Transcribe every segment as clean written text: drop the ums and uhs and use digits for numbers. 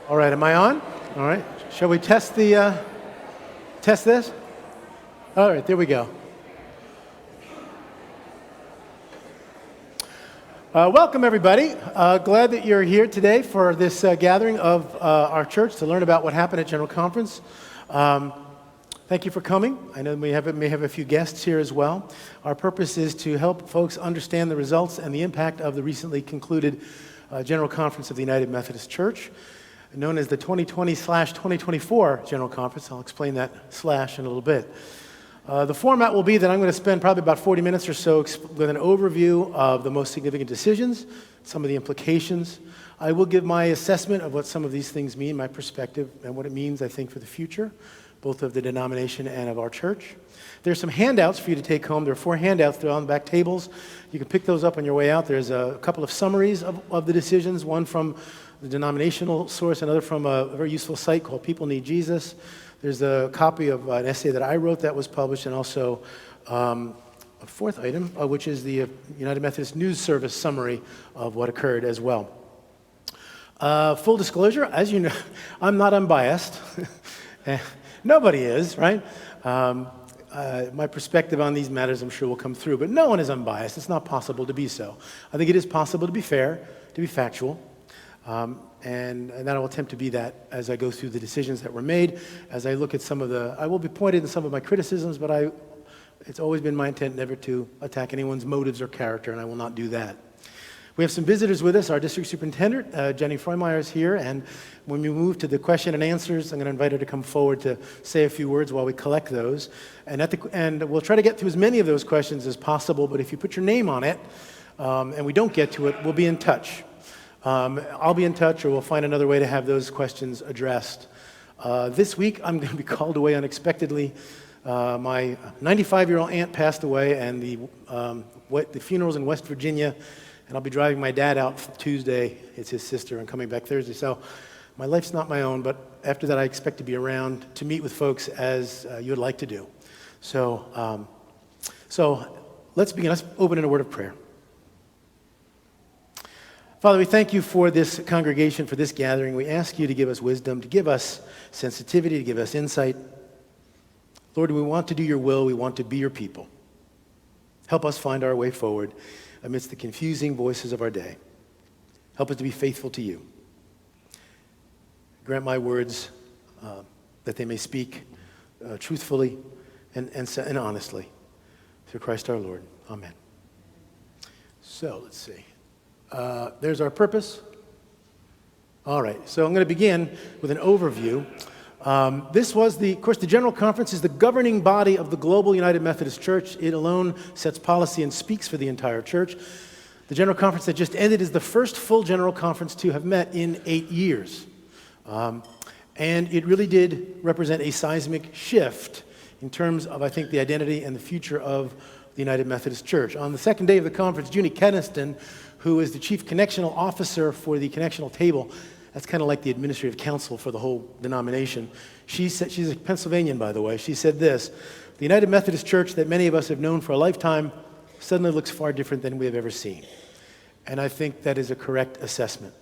All right, am I on? All right, shall we test this? All right, there we go. Welcome, everybody. Glad that you're here today for this gathering of our church to learn about what happened at General Conference. Thank you for coming. I know we may have a few guests here as well. Our purpose is to help folks understand the results and the impact of the recently concluded General Conference of the United Methodist Church, known as the 2020/2024 General Conference. I'll explain that slash in a little bit. The format will be that I'm going to spend probably about 40 minutes or so with an overview of the most significant decisions, some of the implications. I will give my assessment of what some of these things mean, my perspective, and what it means, I think, for the future, both of the denomination and of our church. There's some handouts for you to take home. There are 4 handouts. They're on the back tables. You can pick those up on your way out. There's a couple of summaries of the decisions, one from the denominational source, another from a very useful site called People Need Jesus. There's a copy of an essay that I wrote that was published, and also a 4th item, which is the United Methodist News Service summary of what occurred as well. Full disclosure, as you know, I'm not unbiased. Nobody is, right? My perspective on these matters, I'm sure, will come through, but no one is unbiased. It's not possible to be so. I think it is possible to be fair, to be factual, and I will attempt to be that as I go through the decisions that were made, as I look at I will be pointed in some of my criticisms, but it's always been my intent never to attack anyone's motives or character, and I will not do that. We have some visitors with us. Our district superintendent, Jenny Freumeyer, is here, and when we move to the question and answers, I'm going to invite her to come forward to say a few words while we collect those. And we'll try to get through as many of those questions as possible, but if you put your name on it, and we don't get to it, we'll be in touch. I'll be in touch, or we'll find another way to have those questions addressed. This week, I'm going to be called away unexpectedly. My 95-year-old aunt passed away, and the funeral's in West Virginia, and I'll be driving my dad out Tuesday. It's his sister, and coming back Thursday. So my life's not my own, but after that, I expect to be around to meet with folks as you would like to do. So let's begin. Let's open in a word of prayer. Father, we thank you for this congregation, for this gathering. We ask you to give us wisdom, to give us sensitivity, to give us insight. Lord, we want to do your will. We want to be your people. Help us find our way forward amidst the confusing voices of our day. Help us to be faithful to you. Grant my words that they may speak truthfully and honestly. Through Christ our Lord. Amen. So, let's see. There's our purpose. All right, so I'm going to begin with an overview. This was of course, the General Conference is the governing body of the global United Methodist Church. It alone sets policy and speaks for the entire church. The General Conference that just ended is the first full General Conference to have met in 8 years. And it really did represent a seismic shift in terms of, I think, the identity and the future of the United Methodist Church. On the second day of the conference, Junie Keniston, who is the chief connectional officer for the connectional table, that's kind of like the administrative council for the whole denomination. She's a Pennsylvanian, by the way. She said this: the United Methodist Church that many of us have known for a lifetime suddenly looks far different than we have ever seen. And I think that is a correct assessment.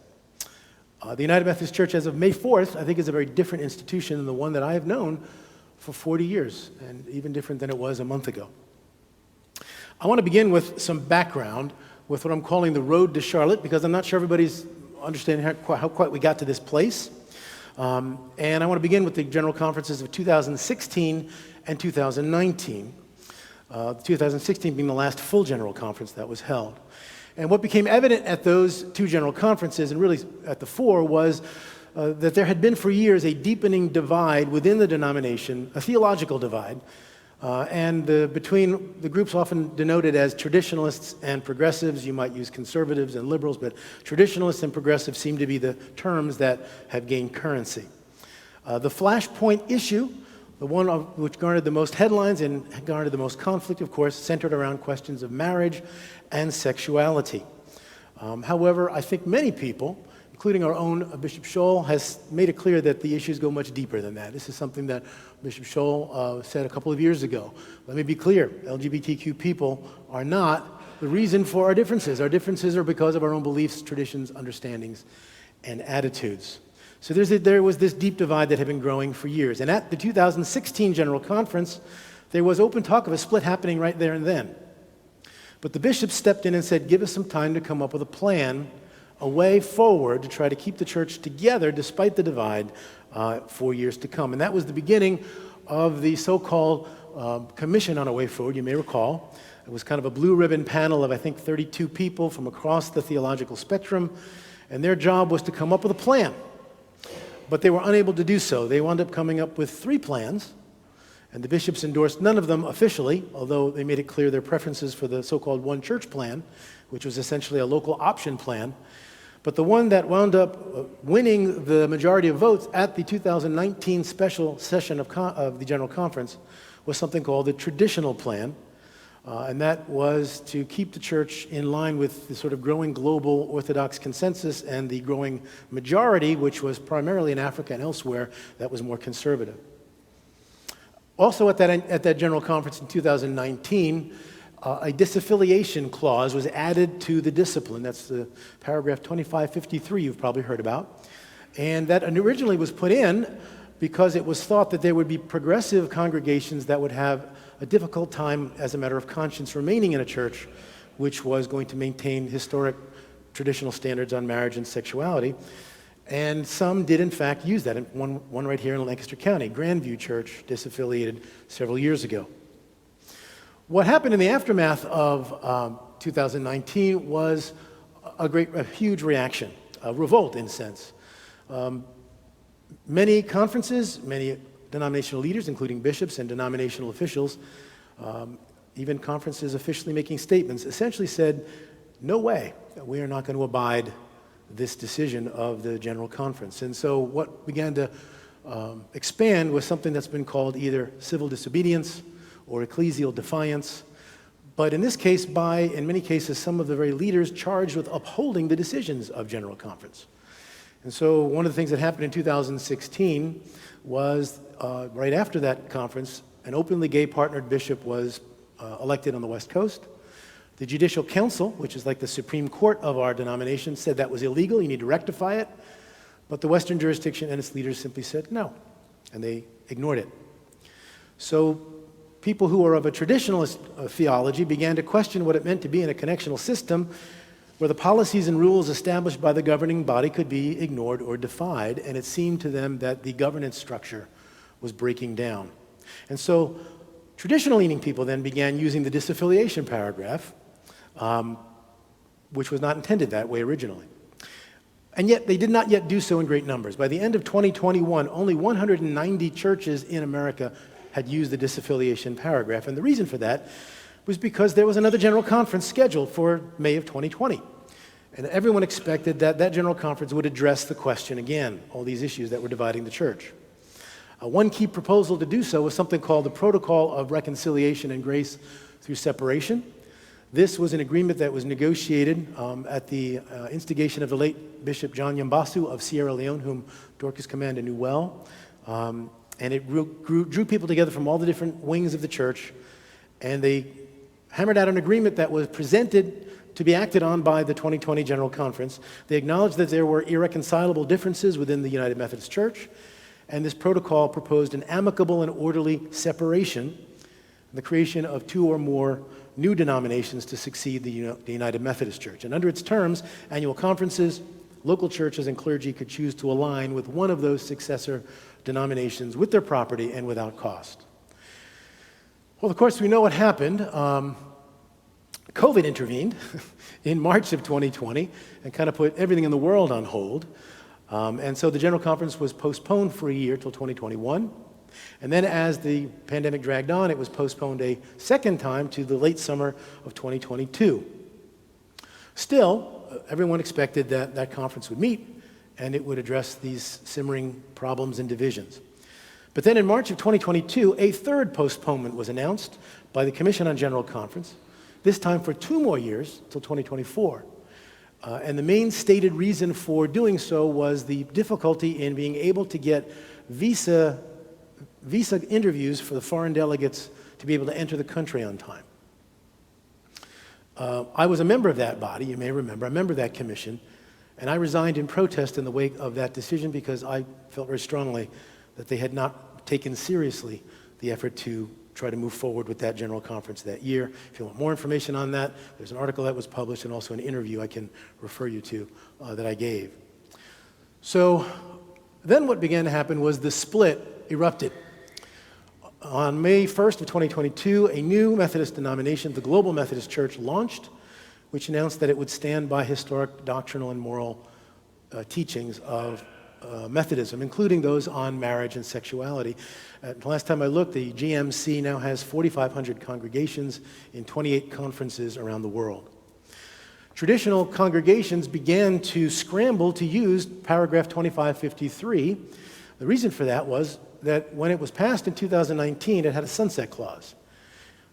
The United Methodist Church, as of May 4th, I think is a very different institution than the one that I have known for 40 years, and even different than it was a month ago. I want to begin with some background with what I'm calling the road to Charlotte, because I'm not sure everybody's understanding how quite we got to this place. And I want to begin with the General Conferences of 2016 and 2019. 2016 being the last full General Conference that was held. And what became evident at those 2 General Conferences, and really at the 4, was that there had been for years a deepening divide within the denomination, a theological divide, and between the groups often denoted as traditionalists and progressives. You might use conservatives and liberals, but traditionalists and progressives seem to be the terms that have gained currency. The flashpoint issue The one which garnered the most headlines and garnered the most conflict, of course, centered around questions of marriage and sexuality. However, I think many people, including our own Bishop Scholl, has made it clear that the issues go much deeper than that. This is something that Bishop Scholl said a couple of years ago. Let me be clear, LGBTQ people are not the reason for our differences. Our differences are because of our own beliefs, traditions, understandings, and attitudes. So there was this deep divide that had been growing for years. And at the 2016 General Conference, there was open talk of a split happening right there and then. But the bishops stepped in and said, give us some time to come up with a plan, a way forward to try to keep the church together despite the divide for years to come. And that was the beginning of the so-called Commission on a Way Forward, you may recall. It was kind of a blue ribbon panel of, I think, 32 people from across the theological spectrum, and their job was to come up with a plan. But they were unable to do so. They wound up coming up with 3 plans, and the bishops endorsed none of them officially, although they made it clear their preferences for the so-called One Church plan, which was essentially a local option plan. But the one that wound up winning the majority of votes at the 2019 special session of the General Conference was something called the Traditional Plan, and that was to keep the church in line with the sort of growing global Orthodox consensus and the growing majority, which was primarily in Africa and elsewhere, that was more conservative. Also at that General Conference in 2019, a disaffiliation clause was added to the discipline. That's the paragraph 2553 you've probably heard about. And that originally was put in because it was thought that there would be progressive congregations that would have a difficult time as a matter of conscience remaining in a church which was going to maintain historic traditional standards on marriage and sexuality. And some did, in fact, use that. One right here in Lancaster County, Grandview Church, disaffiliated several years ago. What happened in the aftermath of 2019 was a huge reaction, a revolt in a sense. Many conferences, many denominational leaders, including bishops and denominational officials, even conferences officially making statements, essentially said, no way, we are not going to abide this decision of the General Conference. And so what began to expand was something that's been called either civil disobedience or ecclesial defiance, but in this case, in many cases, some of the very leaders charged with upholding the decisions of General Conference. And so one of the things that happened in 2016 was right after that conference, an openly gay partnered bishop was elected on the West Coast. The Judicial Council, which is like the Supreme Court of our denomination, said that was illegal, you need to rectify it. But the Western jurisdiction and its leaders simply said no, and they ignored it. So people who are of a traditionalist theology began to question what it meant to be in a connectional system where the policies and rules established by the governing body could be ignored or defied, and it seemed to them that the governance structure was breaking down. And so traditional-leaning people then began using the disaffiliation paragraph, which was not intended that way originally. And yet they did not yet do so in great numbers. By the end of 2021, only 190 churches in America had used the disaffiliation paragraph, and the reason for that was because there was another General Conference scheduled for May of 2020. And everyone expected that that General Conference would address the question again, all these issues that were dividing the church. One key proposal to do so was something called the Protocol of Reconciliation and Grace Through Separation. This was an agreement that was negotiated at the instigation of the late Bishop John Yambasu of Sierra Leone, whom Dorcas Commanda knew well. And it drew people together from all the different wings of the church, and they hammered out an agreement that was presented to be acted on by the 2020 General Conference. They acknowledged that there were irreconcilable differences within the United Methodist Church, and this protocol proposed an amicable and orderly separation, the creation of 2 or more new denominations to succeed the United Methodist Church. And under its terms, annual conferences, local churches, and clergy could choose to align with one of those successor denominations with their property and without cost. Well, of course, we know what happened. COVID intervened in March of 2020 and kind of put everything in the world on hold. And so the General Conference was postponed for a year till 2021. And then as the pandemic dragged on, it was postponed a second time to the late summer of 2022. Still, everyone expected that that conference would meet and it would address these simmering problems and divisions. But then in March of 2022, a third postponement was announced by the Commission on General Conference, this time for 2 more years, till 2024. And the main stated reason for doing so was the difficulty in being able to get visa interviews for the foreign delegates to be able to enter the country on time. I was a member of that body, you may remember, a member of that commission, and I resigned in protest in the wake of that decision because I felt very strongly that they had not taken seriously the effort to try to move forward with that General Conference that year. If you want more information on that, there's an article that was published and also an interview I can refer you to that I gave. So then what began to happen was the split erupted. On May 1st of 2022, a new Methodist denomination, the Global Methodist Church, launched, which announced that it would stand by historic doctrinal and moral teachings of Methodism, including those on marriage and sexuality. The last time I looked, the GMC now has 4,500 congregations in 28 conferences around the world. Traditional congregations began to scramble to use paragraph 2553. The reason for that was that when it was passed in 2019, it had a sunset clause.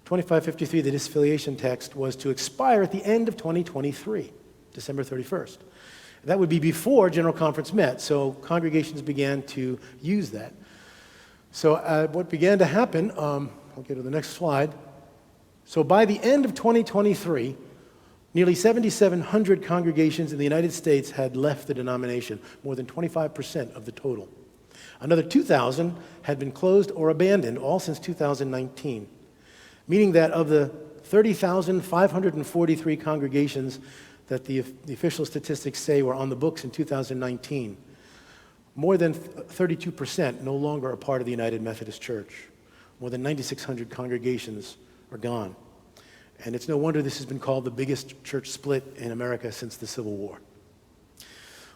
2553, the disaffiliation text, was to expire at the end of 2023, December 31st. That would be before General Conference met, so congregations began to use that. So what began to happen, I'll get to the next slide. So by the end of 2023, nearly 7,700 congregations in the United States had left the denomination, more than 25% of the total. Another 2,000 had been closed or abandoned, all since 2019, meaning that of the 30,543 congregations that the official statistics say were on the books in 2019, more than 32% no longer are part of the United Methodist Church. More than 9,600 congregations are gone. And it's no wonder this has been called the biggest church split in America since the Civil War.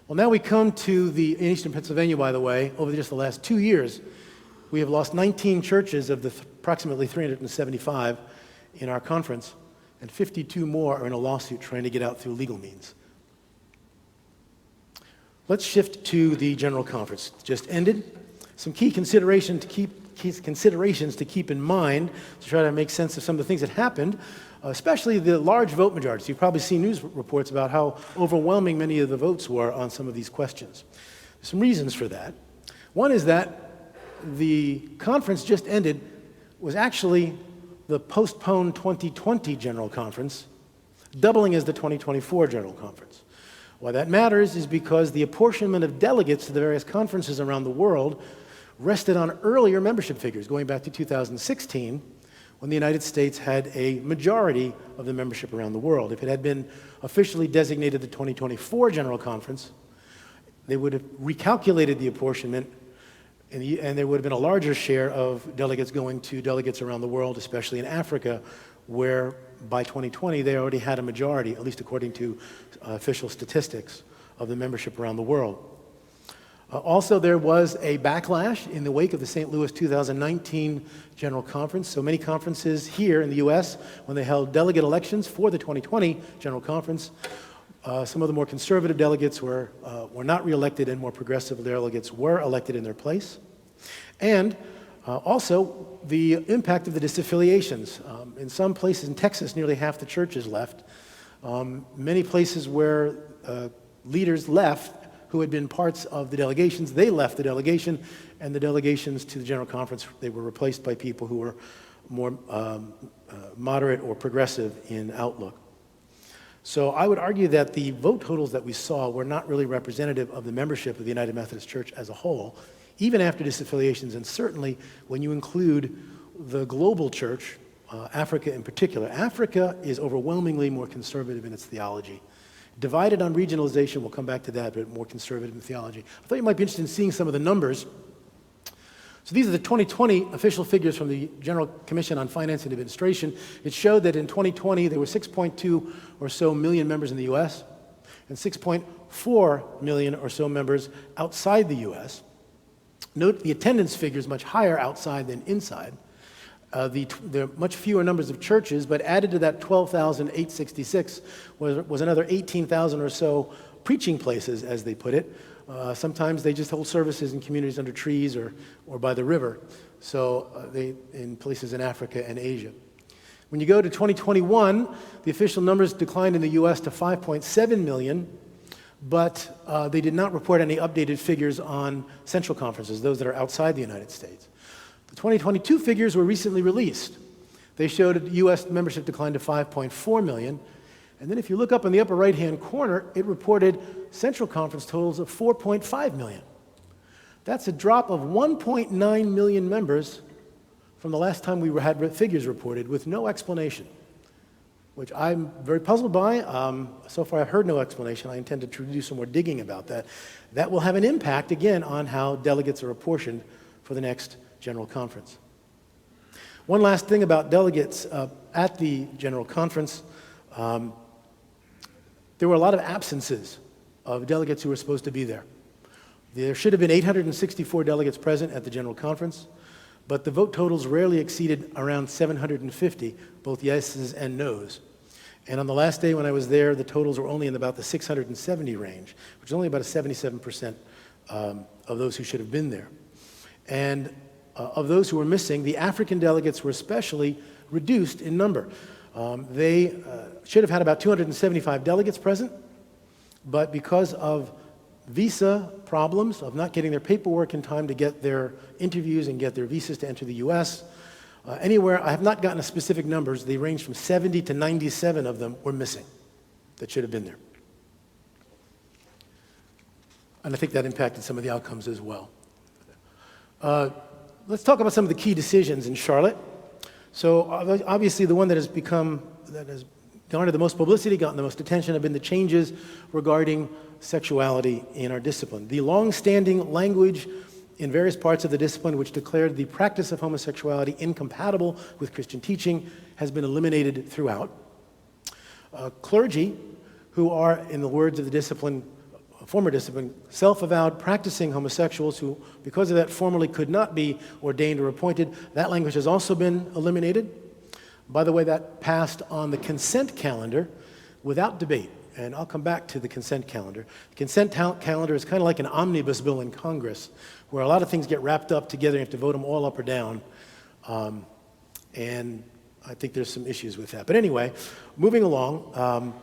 Well, now we come to in Eastern Pennsylvania, by the way, over just the last 2 years, we have lost 19 churches of the approximately 375 in our conference, and 52 more are in a lawsuit trying to get out through legal means. Let's shift to the General Conference. It just ended. Some key considerations to keep in mind to try to make sense of some of the things that happened, especially the large vote majorities. You've probably seen news reports about how overwhelming many of the votes were on some of these questions. There's some reasons for that. One is that the conference just ended was actually the postponed 2020 General Conference, doubling as the 2024 General Conference. Why that matters is because the apportionment of delegates to the various conferences around the world rested on earlier membership figures, going back to 2016, when the United States had a majority of the membership around the world. If it had been officially designated the 2024 General Conference, they would have recalculated the apportionment, and there would have been a larger share of delegates going to delegates around the world, especially in Africa, where by 2020 they already had a majority, at least according to official statistics, of the membership around the world. Also, there was a backlash in the wake of the St. Louis 2019 General Conference. So many conferences here in the U.S., when they held delegate elections for the 2020 General Conference, some of the more conservative delegates were not reelected, and more progressive delegates were elected in their place. And also, the impact of the disaffiliations. In some places in Texas, nearly half the churches left. Many places where leaders left who had been parts of the delegations, they left the delegation, and the delegations to the General Conference, they were replaced by people who were more moderate or progressive in outlook. So I would argue that the vote totals that we saw were not really representative of the membership of the United Methodist Church as a whole, even after disaffiliations, and certainly when you include the global church, Africa in particular. Africa is overwhelmingly more conservative in its theology. Divided on regionalization, we'll come back to that, but more conservative in theology. I thought you might be interested in seeing some of the numbers. So these are the 2020 official figures from the General Commission on Finance and Administration. It showed that in 2020 there were 6.2 or so million members in the U.S. and 6.4 million or so members outside the U.S. Note the attendance figure is much higher outside than inside. There are much fewer numbers of churches, but added to that 12,866 was another 18,000 or so preaching places, as they put it. Sometimes they just hold services in communities under trees or by the river, in places in Africa and Asia. When you go to 2021, the official numbers declined in the U.S. to 5.7 million, but they did not report any updated figures on central conferences, those that are outside the United States. The 2022 figures were recently released. They showed U.S. membership declined to 5.4 million. And then if you look up in the upper right-hand corner, it reported central conference totals of 4.5 million. That's a drop of 1.9 million members from the last time we had figures reported with no explanation, which I'm very puzzled by. So far I've heard no explanation. I intend to do some more digging about that. That will have an impact, again, on how delegates are apportioned for the next General Conference. One last thing about delegates at the General Conference. There were a lot of absences of delegates who were supposed to be there. There should have been 864 delegates present at the General Conference, but the vote totals rarely exceeded around 750, both yeses and nos. And on the last day when I was there, the totals were only in about the 670 range, which is only about a 77% of those who should have been there. And of those who were missing, the African delegates were especially reduced in number. They should have had about 275 delegates present, but because of visa problems, of not getting their paperwork in time to get their interviews and get their visas to enter the U.S., anywhere, I have not gotten a specific numbers, they range from 70 to 97 of them were missing that should have been there. And I think that impacted some of the outcomes as well. Let's talk about some of the key decisions in Charlotte. So obviously the one that has garnered the most publicity, gotten the most attention, have been the changes regarding sexuality in our discipline. The long-standing language in various parts of the discipline which declared the practice of homosexuality incompatible with Christian teaching has been eliminated throughout. Clergy, who are, in the words of the discipline, former discipline, self-avowed practicing homosexuals who, because of that, formerly could not be ordained or appointed, that language has also been eliminated. By the way, that passed on the consent calendar without debate, and I'll come back to the consent calendar. The consent calendar is kind of like an omnibus bill in Congress, where a lot of things get wrapped up together, you have to vote them all up or down, and I think there's some issues with that. But anyway, moving along,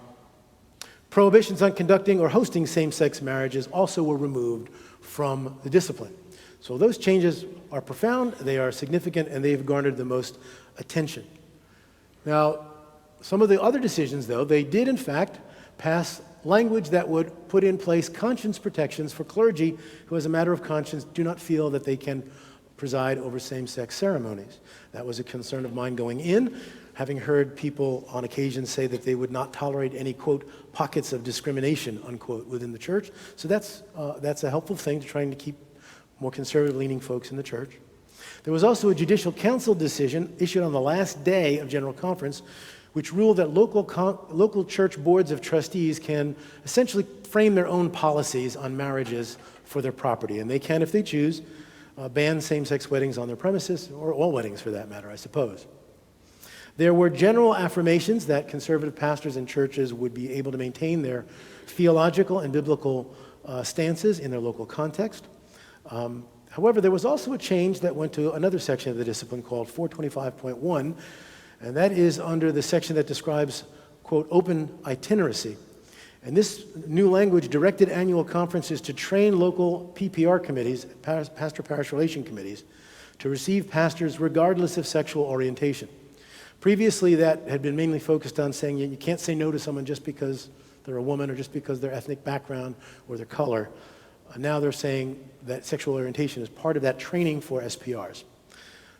prohibitions on conducting or hosting same-sex marriages also were removed from the discipline. So those changes are profound, they are significant, and they've garnered the most attention. Now, some of the other decisions, though, they did in fact pass language that would put in place conscience protections for clergy who, as a matter of conscience, do not feel that they can preside over same-sex ceremonies. That was a concern of mine going in, having heard people on occasion say that they would not tolerate any, quote, pockets of discrimination, unquote, within the church. So that's a helpful thing to trying to keep more conservative-leaning folks in the church. There was also a judicial council decision issued on the last day of General Conference, which ruled that local church boards of trustees can essentially frame their own policies on marriages for their property. And they can, if they choose, ban same-sex weddings on their premises, or all weddings for that matter, I suppose. There were general affirmations that conservative pastors and churches would be able to maintain their theological and biblical stances in their local context. However, there was also a change that went to another section of the discipline called 425.1, and that is under the section that describes, quote, open itineracy. And this new language directed annual conferences to train local PPR committees, pastor-parish relation committees, to receive pastors regardless of sexual orientation. Previously, that had been mainly focused on saying you can't say no to someone just because they're a woman or just because their ethnic background or their color. Now they're saying that sexual orientation is part of that training for SPRs.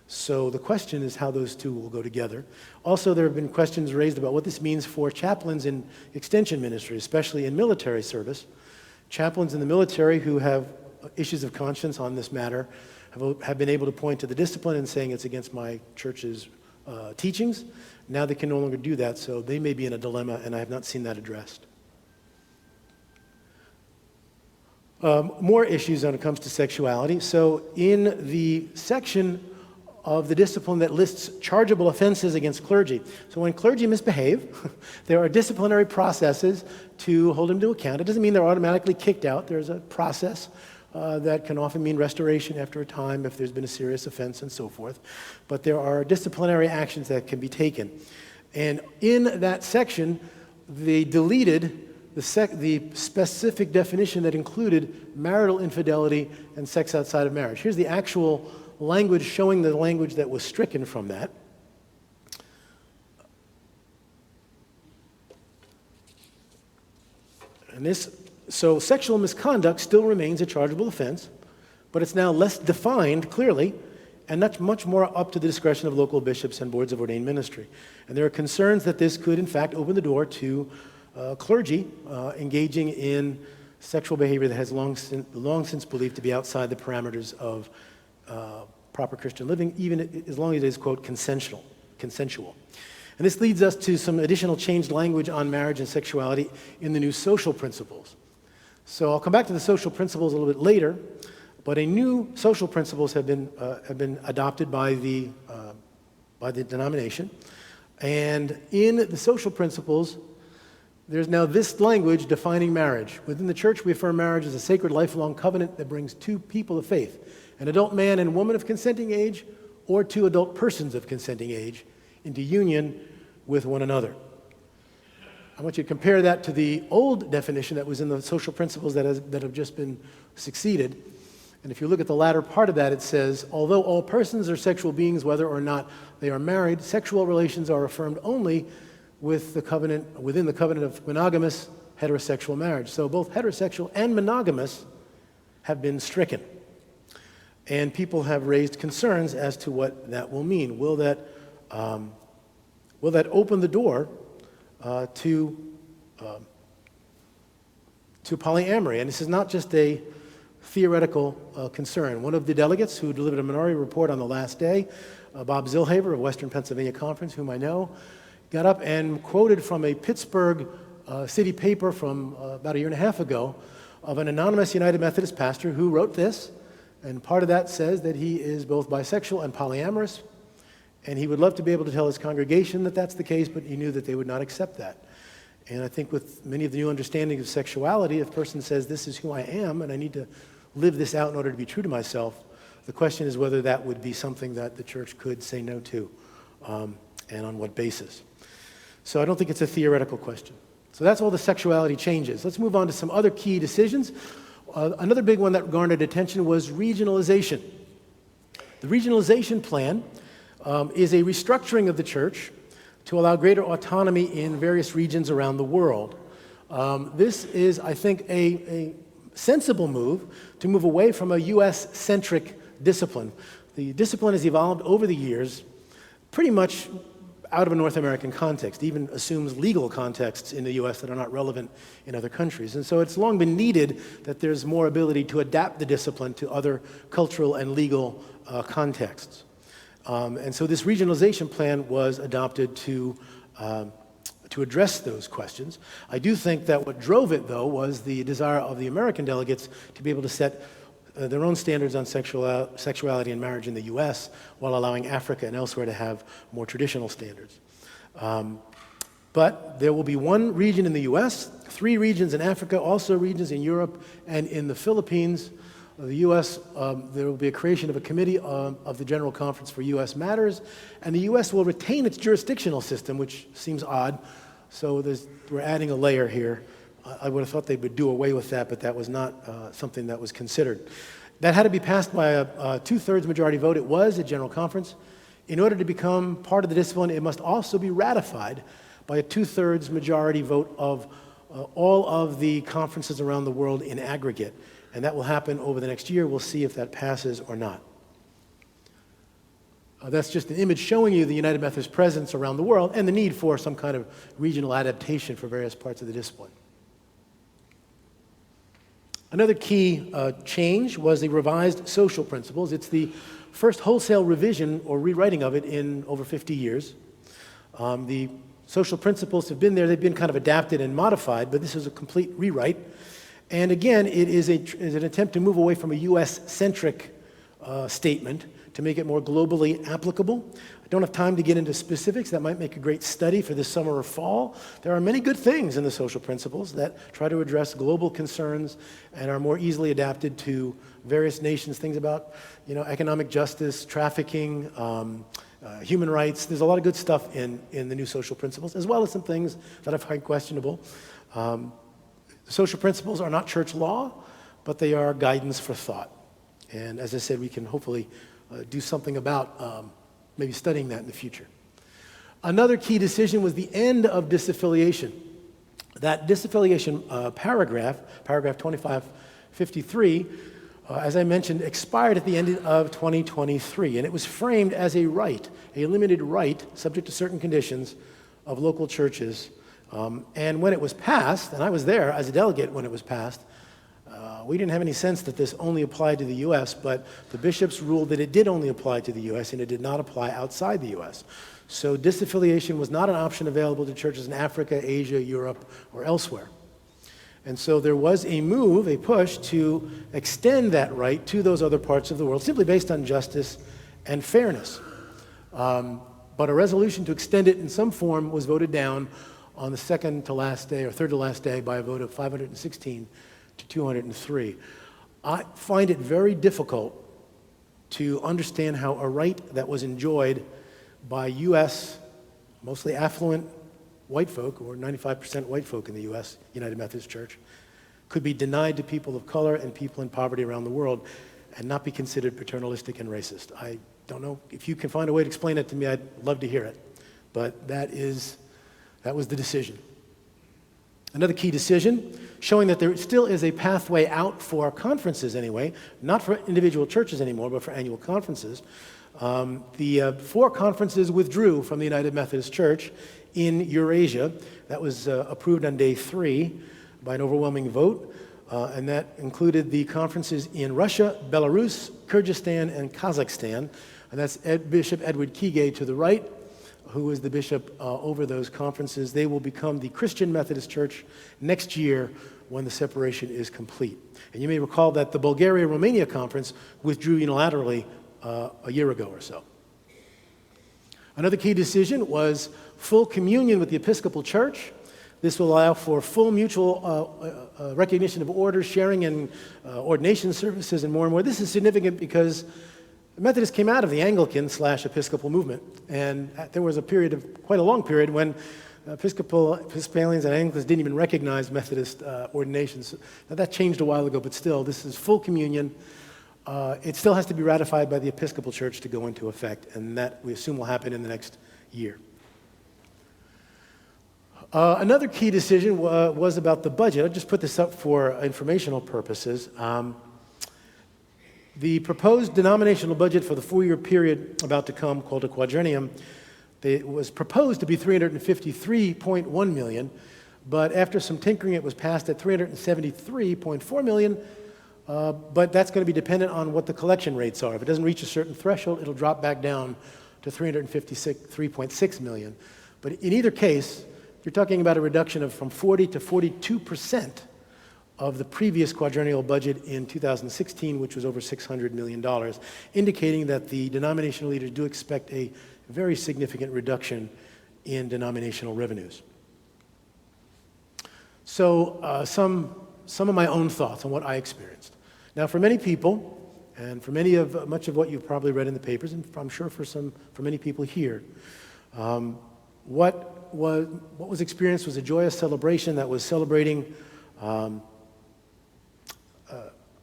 So the question is how those two will go together. Also, there have been questions raised about what this means for chaplains in extension ministry, especially in military service. Chaplains in the military who have issues of conscience on this matter have been able to point to the discipline and saying it's against my church's teachings. Now they can no longer do that, so they may be in a dilemma, and I have not seen that addressed. More issues when it comes to sexuality. So in the section of the discipline that lists chargeable offenses against clergy. So when clergy misbehave, there are disciplinary processes to hold them to account. It doesn't mean they're automatically kicked out. There's a process that can often mean restoration after a time if there's been a serious offense and so forth. But there are disciplinary actions that can be taken. And in that section, they deleted the specific definition that included marital infidelity and sex outside of marriage. Here's the actual language showing the language that was stricken from that. So sexual misconduct still remains a chargeable offense, but it's now less defined clearly and much more up to the discretion of local bishops and boards of ordained ministry. And there are concerns that this could, in fact, open the door to clergy engaging in sexual behavior that has long since believed to be outside the parameters of proper Christian living, even as long as it is, quote, consensual. And this leads us to some additional changed language on marriage and sexuality in the new social principles. So I'll come back to the social principles a little bit later, but a new social principles have been adopted by the denomination. And in the social principles, there's now this language defining marriage. Within the church, we affirm marriage as a sacred lifelong covenant that brings two people of faith, an adult man and woman of consenting age, or two adult persons of consenting age, into union with one another. I want you to compare that to the old definition that was in the social principles that have just been succeeded. And if you look at the latter part of that, it says, although all persons are sexual beings, whether or not they are married, sexual relations are affirmed only within the covenant of monogamous heterosexual marriage. So both heterosexual and monogamous have been stricken. And people have raised concerns as to what that will mean. Will that open the door to polyamory? And this is not just a theoretical concern. One of the delegates who delivered a minority report on the last day, Bob Zillhaver of Western Pennsylvania Conference, whom I know, got up and quoted from a Pittsburgh city paper from about a year and a half ago of an anonymous United Methodist pastor who wrote this, and part of that says that he is both bisexual and polyamorous, and he would love to be able to tell his congregation that that's the case, but he knew that they would not accept that. And I think with many of the new understandings of sexuality, if a person says, this is who I am, and I need to live this out in order to be true to myself, the question is whether that would be something that the church could say no to, and on what basis. So I don't think it's a theoretical question. So that's all the sexuality changes. Let's move on to some other key decisions. Another big one that garnered attention was regionalization. The regionalization plan is a restructuring of the church to allow greater autonomy in various regions around the world. This is, I think, a sensible move to move away from a U.S.-centric discipline. The discipline has evolved over the years pretty much out of a North American context, even assumes legal contexts in the U.S. that are not relevant in other countries. And so it's long been needed that there's more ability to adapt the discipline to other cultural and legal contexts. And so this regionalization plan was adopted to address those questions. I do think that what drove it, though, was the desire of the American delegates to be able to set their own standards on sexuality and marriage in the U.S. while allowing Africa and elsewhere to have more traditional standards. But there will be one region in the U.S., 3 regions in Africa, also regions in Europe and in the Philippines. The U.S., there will be a creation of a committee of the General Conference for U.S. matters, and the U.S. will retain its jurisdictional system, which seems odd. So we're adding a layer here. I would have thought they would do away with that, but that was not something that was considered. That had to be passed by a 2/3 majority vote. It was at General Conference. In order to become part of the discipline, it must also be ratified by a 2/3 majority vote of all of the conferences around the world in aggregate. And that will happen over the next year. We'll see if that passes or not. That's just an image showing you the United Methodist presence around the world and the need for some kind of regional adaptation for various parts of the discipline. Another key change was the revised social principles. It's the first wholesale revision or rewriting of it in over 50 years. The social principles have been there. They've been kind of adapted and modified, but this is a complete rewrite. And again, it is an attempt to move away from a U.S.-centric statement to make it more globally applicable. I don't have time to get into specifics. That might make a great study for this summer or fall. There are many good things in the social principles that try to address global concerns and are more easily adapted to various nations, things about economic justice, trafficking, human rights. There's a lot of good stuff in the new social principles, as well as some things that I find questionable. Social principles are not church law, but they are guidance for thought. And as I said, we can hopefully do something about maybe studying that in the future. Another key decision was the end of disaffiliation. That disaffiliation paragraph 2553, as I mentioned, expired at the end of 2023, and it was framed as a right, a limited right, subject to certain conditions, of local churches. And when it was passed, and I was there as a delegate when it was passed, we didn't have any sense that this only applied to the U.S., but the bishops ruled that it did only apply to the U.S. and it did not apply outside the U.S. So disaffiliation was not an option available to churches in Africa, Asia, Europe, or elsewhere. And so there was a move, a push to extend that right to those other parts of the world, simply based on justice and fairness. But a resolution to extend it in some form was voted down on the second to last day or third to last day by a vote of 516 to 203. I find it very difficult to understand how a right that was enjoyed by U.S., mostly affluent white folk, or 95% white folk in the U.S., United Methodist Church, could be denied to people of color and people in poverty around the world and not be considered paternalistic and racist. I don't know. If you can find a way to explain it to me, I'd love to hear it. But that was the decision. Another key decision, showing that there still is a pathway out for conferences anyway, not for individual churches anymore, but for annual conferences. The 4 conferences withdrew from the United Methodist Church in Eurasia. That was approved on day 3 by an overwhelming vote, and that included the conferences in Russia, Belarus, Kyrgyzstan, and Kazakhstan. And that's Bishop Edward Kigay to the right, who is the bishop over those conferences. They will become the Christian Methodist Church next year when the separation is complete. And you may recall that the Bulgaria-Romania conference withdrew unilaterally a year ago or so. Another key decision was full communion with the Episcopal Church. This will allow for full mutual recognition of orders, sharing in ordination services, and more. This is significant because the Methodists came out of the Anglican/Episcopal movement, and there was quite a long period when Episcopalians and Anglicans didn't even recognize Methodist ordinations. Now that changed a while ago, but still, this is full communion. It still has to be ratified by the Episcopal Church to go into effect, and that we assume will happen in the next year. Another key decision was about the budget. I'll just put this up for informational purposes. The proposed denominational budget for the 4-year period about to come, called a quadrennium, it was proposed to be $353.1 million, but after some tinkering, it was passed at $373.4 million, but that's going to be dependent on what the collection rates are. If it doesn't reach a certain threshold, it'll drop back down to $353.6 million. But in either case, you're talking about a reduction from 40 to 42% of the previous quadrennial budget in 2016, which was over $600 million, indicating that the denominational leaders do expect a very significant reduction in denominational revenues. So some of my own thoughts on what I experienced. Now, for many people, and for much of what you've probably read in the papers, and I'm sure for many people here, what was experienced was a joyous celebration that was celebrating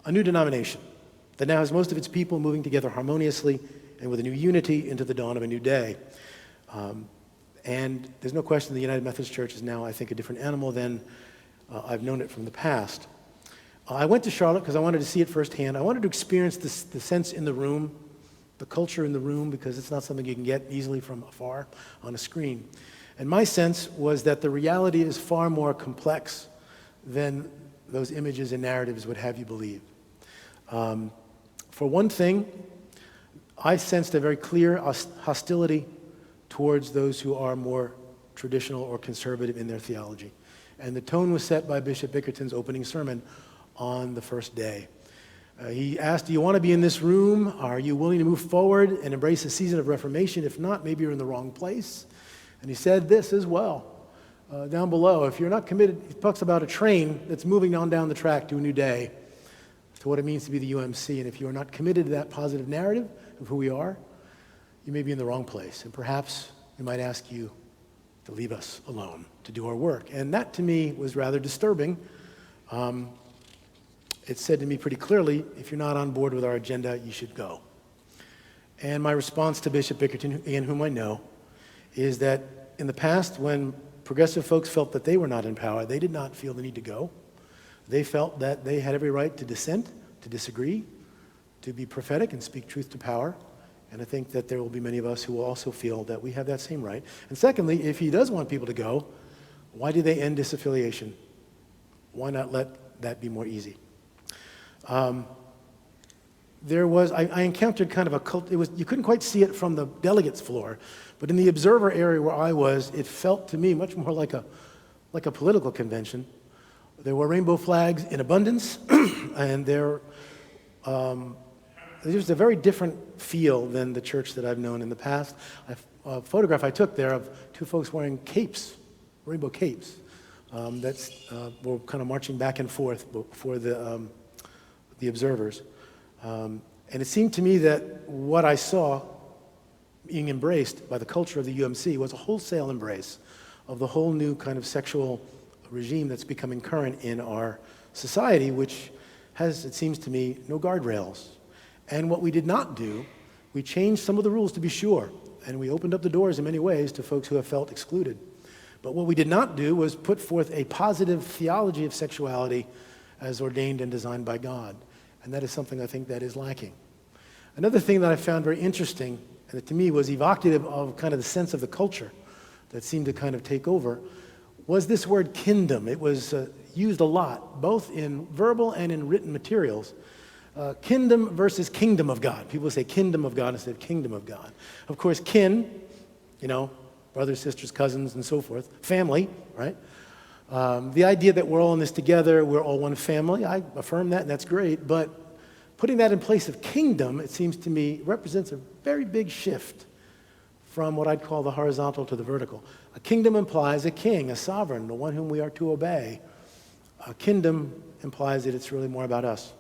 a new denomination that now has most of its people moving together harmoniously and with a new unity into the dawn of a new day. And there's no question the United Methodist Church is now, I think, a different animal than I've known it from the past. I went to Charlotte because I wanted to see it firsthand. I wanted to experience the sense in the room, the culture in the room, because it's not something you can get easily from afar on a screen. And my sense was that the reality is far more complex than those images and narratives would have you believe. For one thing, I sensed a very clear hostility towards those who are more traditional or conservative in their theology. And the tone was set by Bishop Bickerton's opening sermon on the first day. He asked, do you want to be in this room? Are you willing to move forward and embrace a season of reformation? If not, maybe you're in the wrong place. And he said this as well. Down below, if you're not committed, he talks about a train that's moving on down the track to a new day, to what it means to be the UMC. And if you are not committed to that positive narrative of who we are, you may be in the wrong place. And perhaps we might ask you to leave us alone to do our work. And that to me was rather disturbing. It said to me pretty clearly, if you're not on board with our agenda, you should go. And my response to Bishop Bickerton, again, whom I know, is that in the past, when progressive folks felt that they were not in power, they did not feel the need to go. They felt that they had every right to dissent, to disagree, to be prophetic and speak truth to power. And I think that there will be many of us who will also feel that we have that same right. And secondly, if he does want people to go, why do they end disaffiliation? Why not let that be more easy? I encountered kind of a cult. You couldn't quite see it from the delegates floor, but in the observer area where I was, it felt to me much more like a political convention. There were rainbow flags in abundance, and there's a very different feel than the church that I've known in the past. A photograph I took there of two folks wearing capes, rainbow capes, were kind of marching back and forth before the observers. And it seemed to me that what I saw being embraced by the culture of the UMC was a wholesale embrace of the whole new kind of sexual regime that's becoming current in our society, which has, it seems to me, no guardrails. And what we did not do, we changed some of the rules to be sure, and we opened up the doors in many ways to folks who have felt excluded. But what we did not do was put forth a positive theology of sexuality as ordained and designed by God. And that is something I think that is lacking. Another thing that I found very interesting, and that to me was evocative of kind of the sense of the culture that seemed to kind of take over, was this word kingdom. It was used a lot, both in verbal and in written materials. Kingdom versus kingdom of God. People say kingdom of God instead of kingdom of God. Of course, kin, brothers, sisters, cousins, and so forth. Family, right? The idea that we're all in this together, we're all one family, I affirm that, and that's great. But putting that in place of kingdom, it seems to me, represents a very big shift from what I'd call the horizontal to the vertical. A kingdom implies a king, a sovereign, the one whom we are to obey. A kingdom implies that it's really more about us.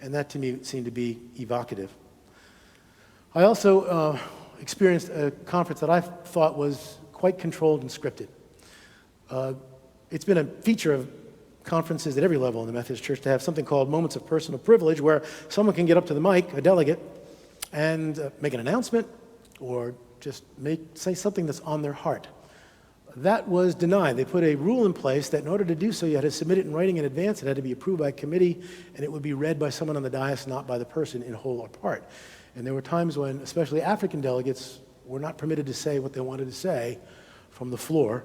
And that to me seemed to be evocative. I also experienced a conference that I thought was quite controlled and scripted. It's been a feature of conferences at every level in the Methodist Church to have something called moments of personal privilege, where someone can get up to the mic, a delegate, and make an announcement or just say something that's on their heart. That was denied. They put a rule in place that in order to do so, you had to submit it in writing in advance. It had to be approved by a committee, and it would be read by someone on the dais, not by the person in whole or part. And there were times when, especially African delegates, were not permitted to say what they wanted to say from the floor.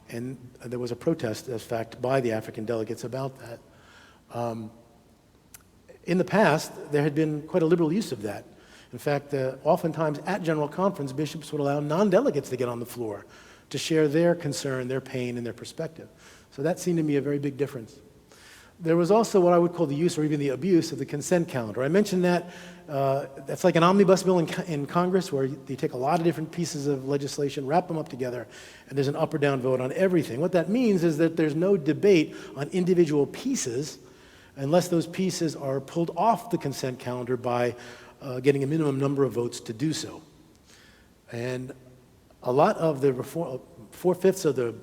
And there was a protest, in fact, by the African delegates about that. In the past, there had been quite a liberal use of that. In fact, oftentimes at General Conference, bishops would allow non-delegates to get on the floor to share their concern, their pain, and their perspective. So that seemed to me a very big difference. There was also what I would call the use or even the abuse of the consent calendar. I mentioned that that's like an omnibus bill in Congress where you take a lot of different pieces of legislation, wrap them up together, and there's an up or down vote on everything. What that means is that there's no debate on individual pieces unless those pieces are pulled off the consent calendar by getting a minimum number of votes to do so. And a lot of the reform, 4/5 of the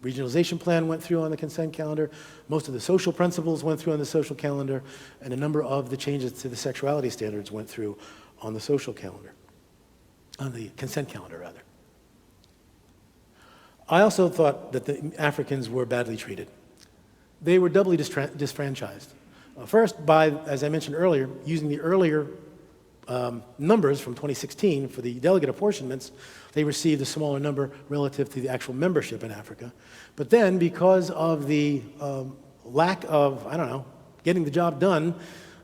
regionalization plan went through on the consent calendar. Most of the social principles went through on the social calendar, and a number of the changes to the sexuality standards went through on the social calendar, on the consent calendar, rather. I also thought that the Africans were badly treated. They were doubly disfranchised. First, by, as I mentioned earlier, using the earlier numbers from 2016 for the delegate apportionments, they received a smaller number relative to the actual membership in Africa. But then, because of the lack of, getting the job done,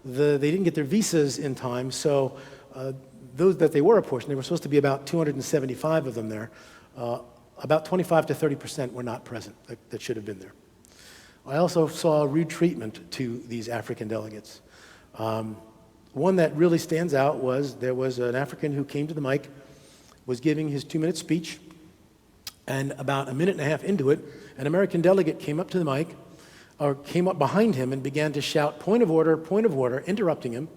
they didn't get their visas in time, so those that they were apportioned, there were supposed to be about 275 of them there. About 25 to 30% were not present that should have been there. I also saw rude treatment to these African delegates. One that really stands out was there was an African who came to the mic, was giving his 2-minute speech, and about a minute and a half into it, an American delegate came up to the mic, or came up behind him and began to shout, point of order, interrupting him.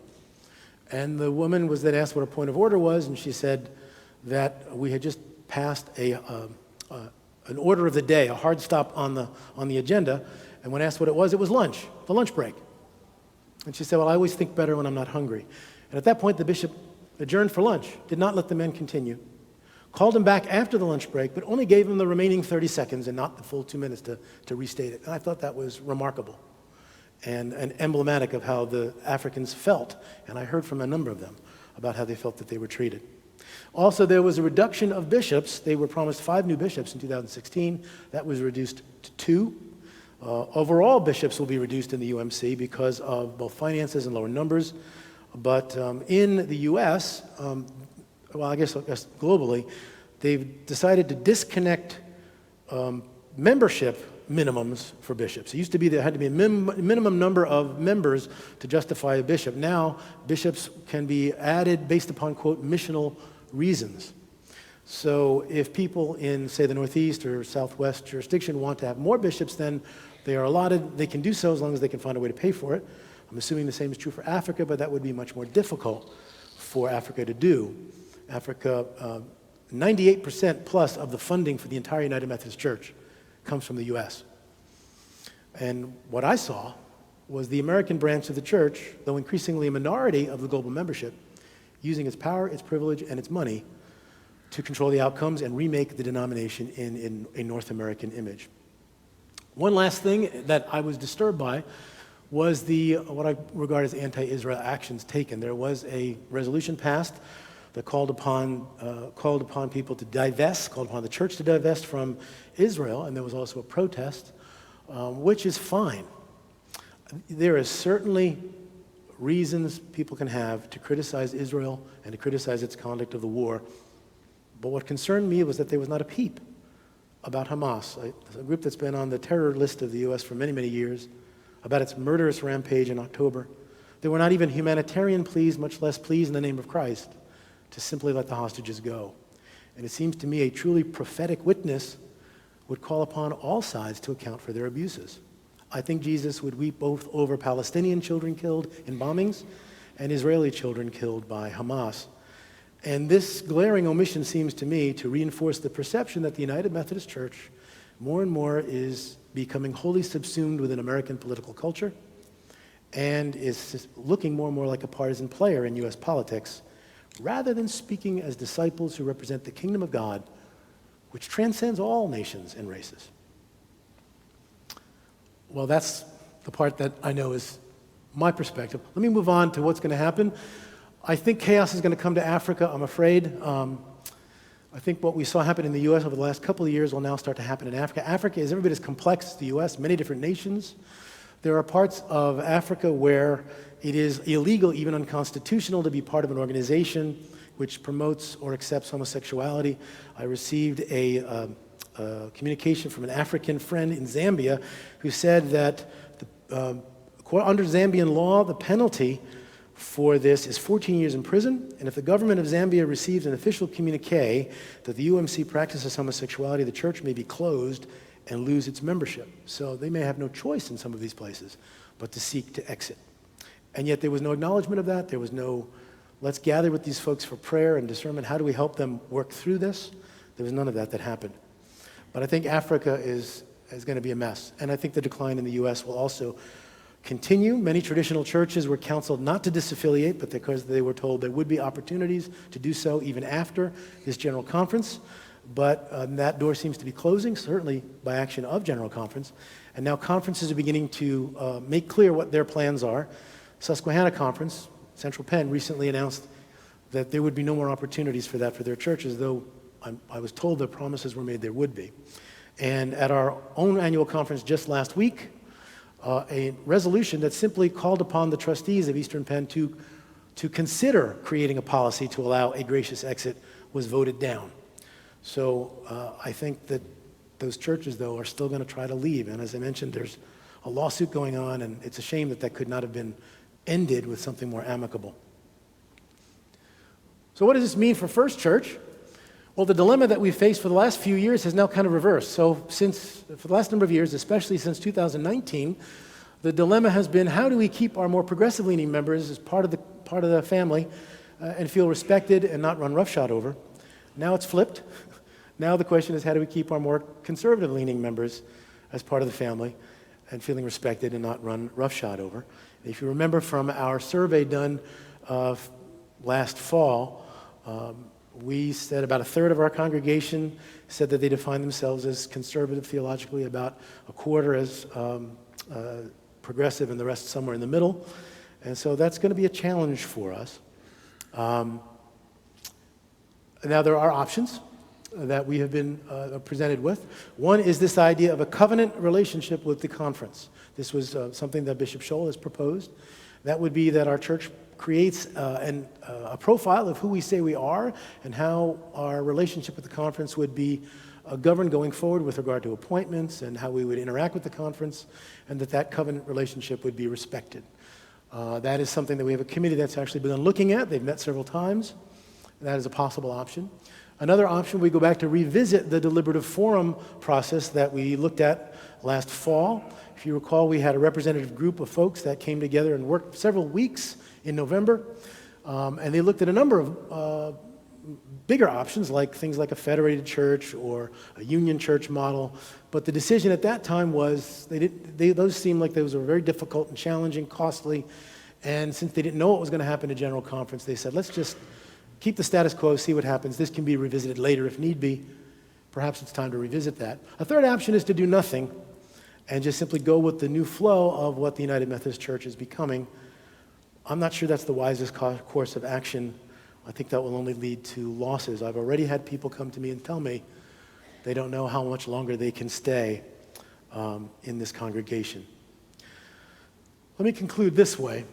And the woman was then asked what a point of order was, and she said that we had just passed an order of the day, a hard stop on the agenda, and when asked what it was lunch, the lunch break. And she said, well, I always think better when I'm not hungry. And at that point, the bishop adjourned for lunch, did not let the men continue, called him back after the lunch break, but only gave him the remaining 30 seconds and not the full 2 minutes to restate it. And I thought that was remarkable and emblematic of how the Africans felt. And I heard from a number of them about how they felt that they were treated. Also, there was a reduction of bishops. They were promised 5 new bishops in 2016. That was reduced to 2. Overall, bishops will be reduced in the UMC because of both finances and lower numbers. But in the U.S., I guess globally, they've decided to disconnect membership minimums for bishops. It used to be there had to be a minimum number of members to justify a bishop. Now, bishops can be added based upon, quote, missional reasons. So if people in, say, the Northeast or Southwest jurisdiction want to have more bishops than they are allotted, they can do so as long as they can find a way to pay for it. I'm assuming the same is true for Africa, but that would be much more difficult for Africa to do. Africa, 98% plus of the funding for the entire United Methodist Church comes from the U.S. And what I saw was the American branch of the church, though increasingly a minority of the global membership, using its power, its privilege, and its money to control the outcomes and remake the denomination in a North American image. One last thing that I was disturbed by was what I regard as anti-Israel actions taken. There was a resolution passed that called upon people to divest, called upon the church to divest from Israel, and there was also a protest, which is fine. There is certainly reasons people can have to criticize Israel and to criticize its conduct of the war, but what concerned me was that there was not a peep about Hamas, a group that's been on the terror list of the U.S. for many, many years, about its murderous rampage in October. There were not even humanitarian pleas, much less pleas in the name of Christ, to simply let the hostages go. And it seems to me a truly prophetic witness would call upon all sides to account for their abuses. I think Jesus would weep both over Palestinian children killed in bombings and Israeli children killed by Hamas. And this glaring omission seems to me to reinforce the perception that the United Methodist Church more and more is becoming wholly subsumed within American political culture and is looking more and more like a partisan player in U.S. politics, rather than speaking as disciples who represent the kingdom of God, which transcends all nations and races. Well, that's the part that I know is my perspective. Let me move on to what's going to happen. I think chaos is going to come to Africa, I'm afraid. I think what we saw happen in the U.S. over the last couple of years will now start to happen in Africa. Africa is every bit as complex as the U.S., many different nations. There are parts of Africa where it is illegal, even unconstitutional, to be part of an organization which promotes or accepts homosexuality. I received a communication from an African friend in Zambia who said that under Zambian law, the penalty for this is 14 years in prison, and if the government of Zambia receives an official communique that the UMC practices homosexuality, the church may be closed and lose its membership. So they may have no choice in some of these places but to seek to exit. And yet there was no acknowledgement of that. There was no, let's gather with these folks for prayer and discernment. How do we help them work through this? There was none of that happened. But I think Africa is going to be a mess. And I think the decline in the U.S. will also continue. Many traditional churches were counseled not to disaffiliate, but because they were told there would be opportunities to do so even after this General Conference. But that door seems to be closing, certainly by action of General Conference. And now conferences are beginning to make clear what their plans are. Susquehanna Conference, Central Penn, recently announced that there would be no more opportunities for that for their churches, though I was told that promises were made there would be. And at our own annual conference just last week, a resolution that simply called upon the trustees of Eastern Penn to consider creating a policy to allow a gracious exit was voted down. So I think that those churches, though, are still going to try to leave. And as I mentioned, there's a lawsuit going on, and it's a shame that that could not have been ended with something more amicable. So what does this mean for First Church? Well, the dilemma that we've faced for the last few years has now kind of reversed. So for the last number of years, especially since 2019, the dilemma has been, how do we keep our more progressive-leaning members as part of the family and feel respected and not run roughshod over? Now it's flipped. Now the question is, how do we keep our more conservative-leaning members as part of the family and feeling respected and not run roughshod over? If you remember from our survey done last fall, we said about a third of our congregation said that they define themselves as conservative theologically, about a quarter as progressive, and the rest somewhere in the middle. And so that's going to be a challenge for us. Now there are options that we have been presented with. One is this idea of a covenant relationship with the conference. This was something that Bishop Scholl has proposed. That would be that our church creates a profile of who we say we are and how our relationship with the conference would be governed going forward with regard to appointments and how we would interact with the conference, and that covenant relationship would be respected. That is something that we have a committee that's actually begun looking at. They've met several times. That is a possible option. Another option, we go back to revisit the deliberative forum process that we looked at last fall. If you recall, we had a representative group of folks that came together and worked several weeks in November, and they looked at a number of bigger options, like things like a federated church or a union church model. But the decision at that time was those seemed like those were very difficult and challenging, costly, and since they didn't know what was going to happen to General Conference, they said, let's just keep the status quo, see what happens. This can be revisited later if need be. Perhaps it's time to revisit that. A third option is to do nothing and just simply go with the new flow of what the United Methodist Church is becoming. I'm not sure that's the wisest course of action. I think that will only lead to losses. I've already had people come to me and tell me they don't know how much longer they can stay in this congregation. Let me conclude this way.